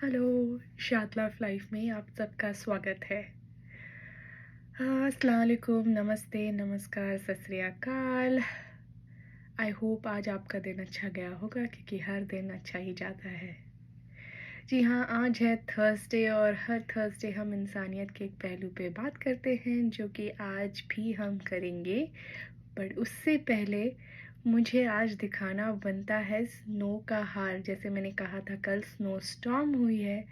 Hello, शाद life में आप सबका स्वागत है। अस्सलाम वालेकुम, नमस्ते, नमस्कार, सत श्री अकाल। आई होप आज आपका दिन अच्छा गया होगा क्योंकि हर दिन अच्छा ही जाता है। जी हाँ, आज है थर्सडे और हर थर्सडे हम इंसानियत के एक पहलू पे बात करते हैं जो कि आज भी हम करेंगे। बट उससे पहले मुझे आज दिखाना बनता है स्नो का हाल। जैसे मैंने कहा था कल स्नो स्टॉर्म हुई है,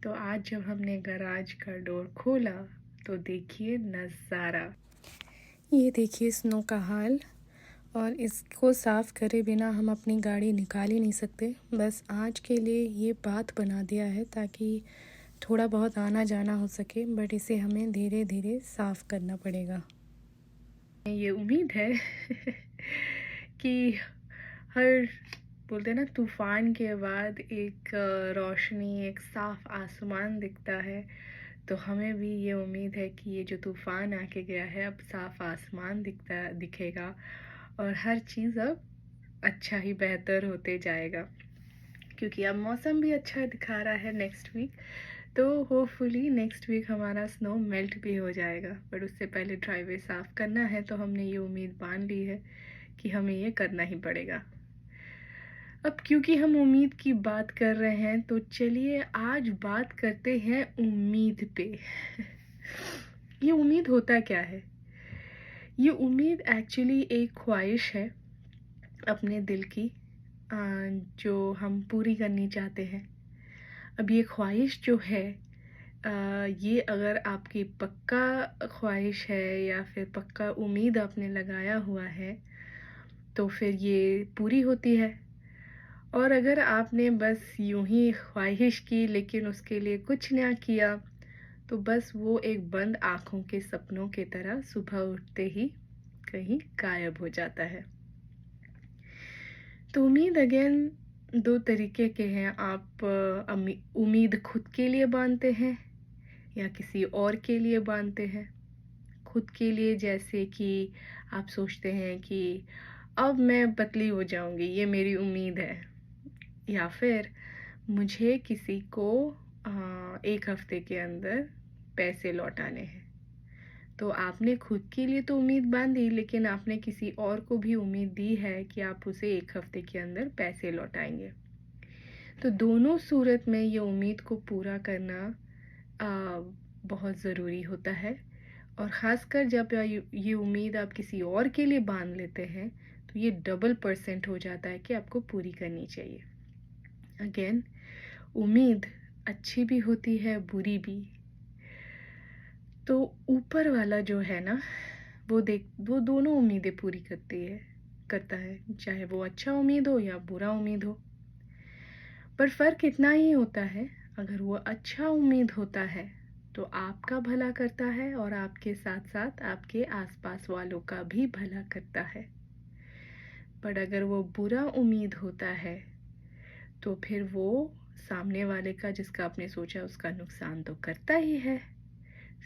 तो आज जब हमने गराज का डोर खोला तो देखिए नज़ारा। ये देखिए स्नो का हाल। और इसको साफ़ करे बिना हम अपनी गाड़ी निकाल ही नहीं सकते। बस आज के लिए ये बात बना दिया है ताकि थोड़ा बहुत आना जाना हो सके, बट इसे हमें धीरे धीरे साफ़ करना पड़ेगा। ये उम्मीद है कि हर बोलते हैं ना तूफ़ान के बाद एक रोशनी, एक साफ़ आसमान दिखता है। तो हमें भी ये उम्मीद है कि ये जो तूफ़ान आके गया है अब साफ़ आसमान दिखेगा और हर चीज़ अब अच्छा ही बेहतर होते जाएगा, क्योंकि अब मौसम भी अच्छा दिखा रहा है नेक्स्ट वीक। तो होपफुली नेक्स्ट वीक हमारा स्नो मेल्ट भी हो जाएगा, बट उससे पहले ड्राइवे साफ़ करना है तो हमने ये उम्मीद बांध ली है कि हमें ये करना ही पड़ेगा। अब क्योंकि हम उम्मीद की बात कर रहे हैं तो चलिए आज बात करते हैं उम्मीद पे। ये उम्मीद होता क्या है? ये उम्मीद एक्चुअली एक ख्वाहिश है अपने दिल की, जो हम पूरी करनी चाहते हैं। अब ये ख्वाहिश जो है, ये अगर आपकी पक्का ख्वाहिश है या फिर पक्का उम्मीद आपने लगाया हुआ है तो फिर ये पूरी होती है। और अगर आपने बस यूं ही ख्वाहिश की लेकिन उसके लिए कुछ ना किया तो बस वो एक बंद आँखों के सपनों की तरह सुबह उठते ही कहीं गायब हो जाता है। तो उम्मीद अगेन दो तरीके के हैं। आप उम्मीद खुद के लिए बांधते हैं या किसी और के लिए बांधते हैं। खुद के लिए जैसे कि आप सोचते हैं कि अब मैं पतली हो जाऊंगी, ये मेरी उम्मीद है। या फिर मुझे किसी को 1 हफ्ते के अंदर पैसे लौटाने हैं। तो आपने खुद के लिए तो उम्मीद बांधी, लेकिन आपने किसी और को भी उम्मीद दी है कि आप उसे 1 हफ्ते के अंदर पैसे लौटाएंगे। तो दोनों सूरत में ये उम्मीद को पूरा करना बहुत ज़रूरी होता है। और ख़ासकर जब ये उम्मीद आप किसी और के लिए बांध लेते हैं तो ये डबल% हो जाता है कि आपको पूरी करनी चाहिए। अगेन, उम्मीद अच्छी भी होती है, बुरी भी। तो ऊपर वाला जो है ना, वो दोनों उम्मीदें पूरी करता है, चाहे वो अच्छा उम्मीद हो या बुरा उम्मीद हो। पर फ़र्क इतना ही होता है, अगर वो अच्छा उम्मीद होता है तो आपका भला करता है और आपके साथ साथ आपके आसपास वालों का भी भला करता है। पर अगर वो बुरा उम्मीद होता है तो फिर वो सामने वाले का, जिसका आपने सोचा, उसका नुकसान तो करता ही है,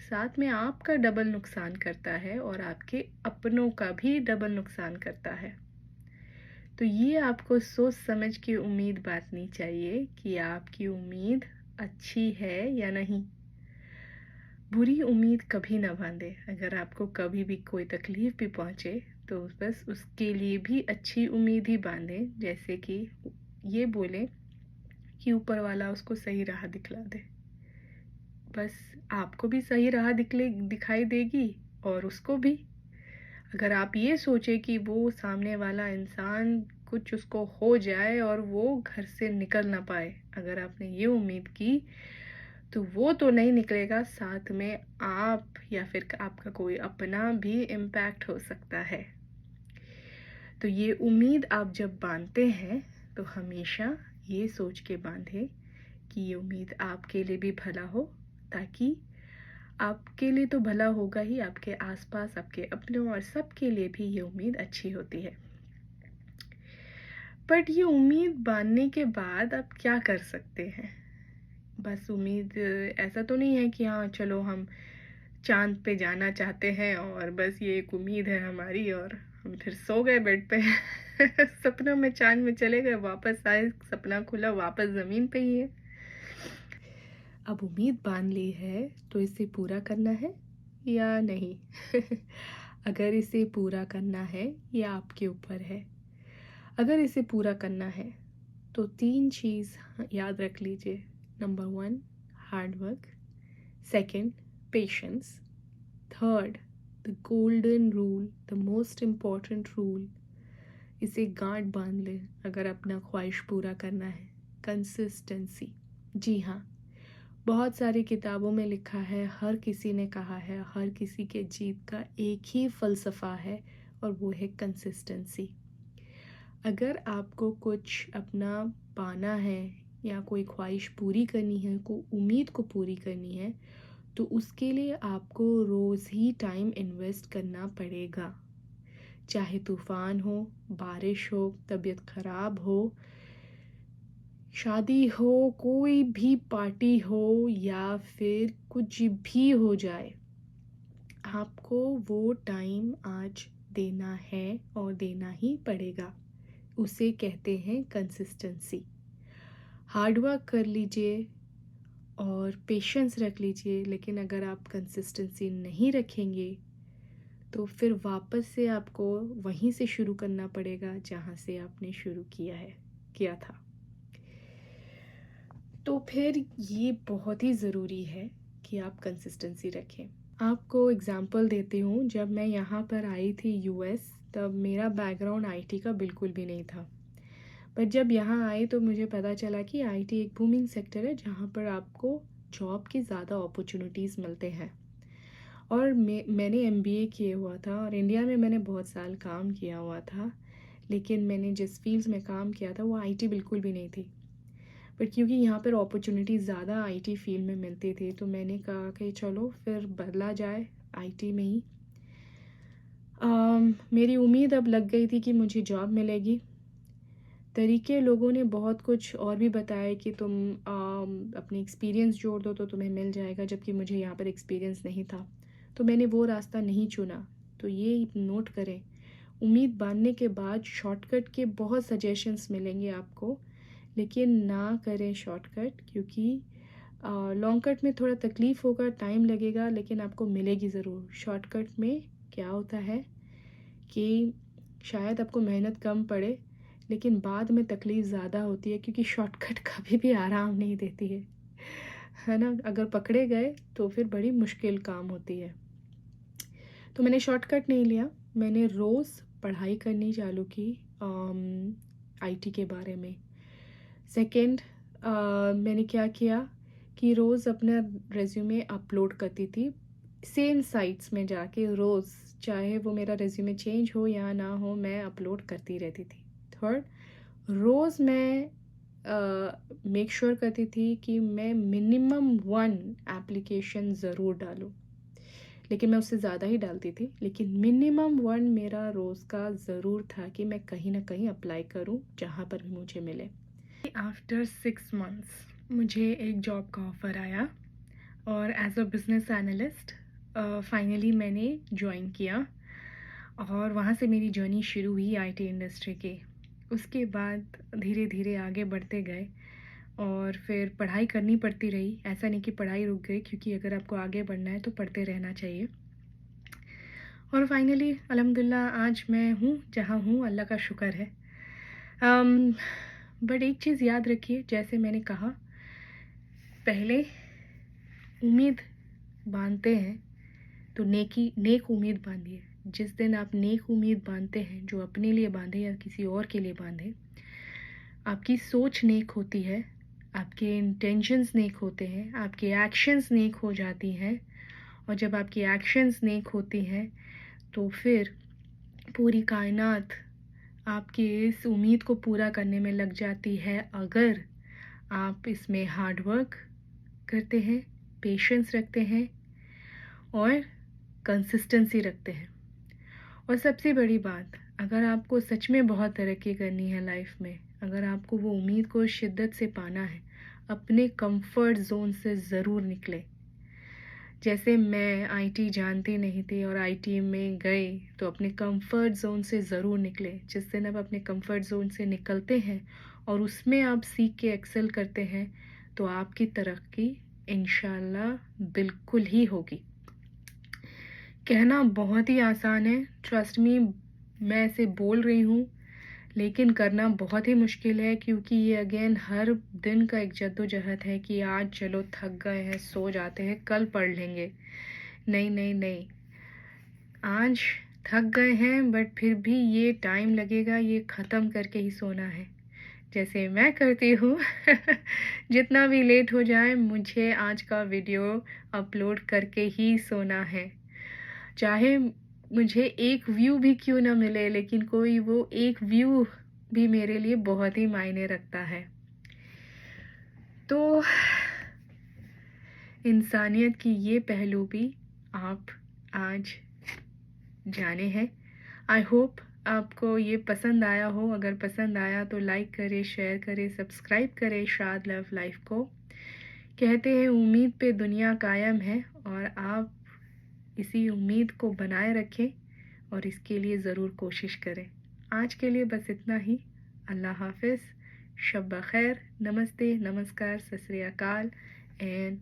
साथ में आपका डबल नुकसान करता है और आपके अपनों का भी डबल नुकसान करता है। तो ये आपको सोच समझ के उम्मीद बांटनी चाहिए कि आपकी उम्मीद अच्छी है या नहीं। बुरी उम्मीद कभी ना बांधे। अगर आपको कभी भी कोई तकलीफ़ भी पहुँचे तो बस उसके लिए भी अच्छी उम्मीद ही बांधें, जैसे कि ये बोलें कि ऊपर वाला उसको सही राह दिखला दे। बस आपको भी सही राह दिखाई देगी और उसको भी। अगर आप ये सोचे कि वो सामने वाला इंसान कुछ उसको हो जाए और वो घर से निकल ना पाए, अगर आपने ये उम्मीद की तो वो तो नहीं निकलेगा, साथ में आप या फिर आपका कोई अपना भी इम्पैक्ट हो सकता है। तो ये उम्मीद आप जब बांधते हैं तो हमेशा ये सोच के बांधें कि ये उम्मीद आपके लिए भी भला हो, ताकि आपके लिए तो भला होगा ही, आपके आसपास, आपके अपनों और सबके लिए भी ये उम्मीद अच्छी होती है। बट ये उम्मीद बांधने के बाद आप क्या कर सकते हैं? बस उम्मीद ऐसा तो नहीं है कि हाँ चलो हम चाँद पे जाना चाहते हैं और बस ये एक उम्मीद है हमारी और हम फिर सो गए बेड पे। सपनों में चाँद में चले गए, वापस आए, सपना खुला, वापस ज़मीन पे ही है। अब उम्मीद बांध ली है तो इसे पूरा करना है या नहीं? अगर इसे पूरा करना है, ये आपके ऊपर है। अगर इसे पूरा करना है तो 3 चीज़ याद रख लीजिए। Number 1 hard work, second patience, third the golden rule, the most important rule, इसे गांठ बांध लें अगर अपना ख्वाहिश पूरा करना है, कंसिस्टेंसी। जी हाँ, बहुत सारी किताबों में लिखा है, हर किसी ने कहा है, हर किसी के जीत का एक ही फ़लसफ़ा है और वो है कंसिस्टेंसी। अगर आपको कुछ अपना पाना है या कोई ख्वाहिश पूरी करनी है, कोई उम्मीद को पूरी करनी है, तो उसके लिए आपको रोज़ ही टाइम इन्वेस्ट करना पड़ेगा। चाहे तूफ़ान हो, बारिश हो, तबीयत ख़राब हो, शादी हो, कोई भी पार्टी हो या फिर कुछ भी हो जाए, आपको वो टाइम आज देना है और देना ही पड़ेगा। उसे कहते हैं कंसिस्टेंसी। हार्ड वर्क कर लीजिए और पेशेंस रख लीजिए, लेकिन अगर आप कंसिस्टेंसी नहीं रखेंगे तो फिर वापस से आपको वहीं से शुरू करना पड़ेगा जहाँ से आपने शुरू किया था। तो फिर ये बहुत ही ज़रूरी है कि आप कंसिस्टेंसी रखें। आपको एग्ज़ाम्पल देती हूँ, जब मैं यहाँ पर आई थी यूएस, तब मेरा बैकग्राउंड आईटी का बिल्कुल भी नहीं था। पर जब यहाँ आई तो मुझे पता चला कि आईटी एक बूमिंग सेक्टर है जहाँ पर आपको जॉब की ज़्यादा अपॉर्चुनिटीज़ मिलते हैं। और मैंने एमबीए किए हुआ था और इंडिया में मैंने बहुत साल काम किया हुआ था, लेकिन मैंने जिस फील्ड्स में काम किया था वो आईटी बिल्कुल भी नहीं थी। पर क्योंकि यहाँ पर अपॉर्चुनिटीज़ ज़्यादा आईटी फील्ड में मिलती थी तो मैंने कहा कि चलो फिर बदला जाए आईटी में ही। मेरी उम्मीद अब लग गई थी कि मुझे जॉब मिलेगी। तरीके लोगों ने बहुत कुछ और भी बताया कि तुम अपनी एक्सपीरियंस जोड़ दो तो तुम्हें मिल जाएगा, जबकि मुझे यहाँ पर एक्सपीरियंस नहीं था, तो मैंने वो रास्ता नहीं चुना। तो ये नोट करें, उम्मीद बांधने के बाद शॉर्टकट के बहुत सजेशंस मिलेंगे आपको, लेकिन ना करें शॉर्टकट, क्योंकि लॉन्ग कट में थोड़ा तकलीफ़ होगा, टाइम लगेगा, लेकिन आपको मिलेगी ज़रूर। शॉर्टकट में क्या होता है कि शायद आपको मेहनत कम पड़े, लेकिन बाद में तकलीफ़ ज़्यादा होती है, क्योंकि शॉर्टकट कभी भी आराम नहीं देती है ना? अगर पकड़े गए तो फिर बड़ी मुश्किल काम होती है। तो मैंने शॉर्टकट नहीं लिया, मैंने रोज़ पढ़ाई करनी चालू की आईटी के बारे में। सेकंड, मैंने क्या किया कि रोज़ अपना रिज्यूमे अपलोड करती थी सेम साइट्स में जाके रोज़, चाहे वो मेरा रिज्यूमे चेंज हो या ना हो, मैं अपलोड करती रहती थी। थर्ड, रोज़ मैं मेक श्योर करती थी कि मैं मिनिमम 1 एप्लीकेशन ज़रूर डालूँ, लेकिन मैं उससे ज़्यादा ही डालती थी, लेकिन मिनिमम 1 मेरा रोज़ का ज़रूर था कि मैं कहीं ना कहीं अप्लाई करूँ जहाँ पर भी मुझे मिले। आफ्टर 6 मंथ्स मुझे एक जॉब का ऑफ़र आया और as a business analyst finally मैंने ज्वाइन किया और वहाँ से मेरी जर्नी शुरू हुई आईटी इंडस्ट्री की। उसके बाद धीरे धीरे आगे बढ़ते गए और फिर पढ़ाई करनी पड़ती रही। ऐसा नहीं कि पढ़ाई रुक गई, क्योंकि अगर आपको आगे बढ़ना है तो पढ़ते रहना चाहिए। और फाइनली अल्हम्दुलिल्लाह आज मैं हूँ जहाँ हूँ, अल्लाह का शुक्र है। बट एक चीज़ याद रखिए, जैसे मैंने कहा पहले, उम्मीद बांधते हैं तो नेक उम्मीद बांधिए। जिस दिन आप नेक उम्मीद बांधते हैं, जो अपने लिए बांधे या किसी और के लिए बांधे, आपकी सोच नेक होती है, आपके इंटेंशंस नेक होते हैं, आपके एक्शंस नेक हो जाती हैं। और जब आपकी एक्शंस नेक होती हैं तो फिर पूरी कायनात आपकी इस उम्मीद को पूरा करने में लग जाती है, अगर आप इसमें हार्ड वर्क करते हैं, पेशेंस रखते हैं और कंसिस्टेंसी रखते हैं। और सबसे बड़ी बात, अगर आपको सच में बहुत तरक्की करनी है लाइफ में, अगर आपको वो उम्मीद को शिद्दत से पाना है, अपने कंफर्ट जोन से ज़रूर निकले। जैसे मैं आईटी जानती नहीं थी और आईटी में गई, तो अपने कंफर्ट जोन से ज़रूर निकले। जिस दिन आप अपने कंफर्ट जोन से निकलते हैं और उसमें आप सीख के एक्सेल करते हैं, तो आपकी तरक्की इंशाल्लाह बिल्कुल ही होगी। कहना बहुत ही आसान है, ट्रस्ट मी, मैं ऐसे बोल रही हूँ, लेकिन करना बहुत ही मुश्किल है क्योंकि ये अगेन हर दिन का एक जद्दोजहद है कि आज चलो थक गए हैं, सो जाते हैं, कल पढ़ लेंगे। नहीं नहीं नहीं, आज थक गए हैं बट फिर भी ये टाइम लगेगा, ये ख़त्म करके ही सोना है, जैसे मैं करती हूँ। जितना भी लेट हो जाए मुझे आज का वीडियो अपलोड करके ही सोना है, चाहे मुझे एक व्यू भी क्यों ना मिले, लेकिन कोई वो एक व्यू भी मेरे लिए बहुत ही मायने रखता है। तो इंसानियत की ये पहलू भी आप आज जाने हैं। आई होप आपको ये पसंद आया हो। अगर पसंद आया तो लाइक करें, शेयर करें, सब्सक्राइब करें शाद लव लाइफ को। कहते हैं उम्मीद पे दुनिया कायम है, और आप इसी उम्मीद को बनाए रखें और इसके लिए ज़रूर कोशिश करें। आज के लिए बस इतना ही। अल्लाह हाफ़िज़, शब बख़ैर, नमस्ते, नमस्कार, सत श्री अकाल एंड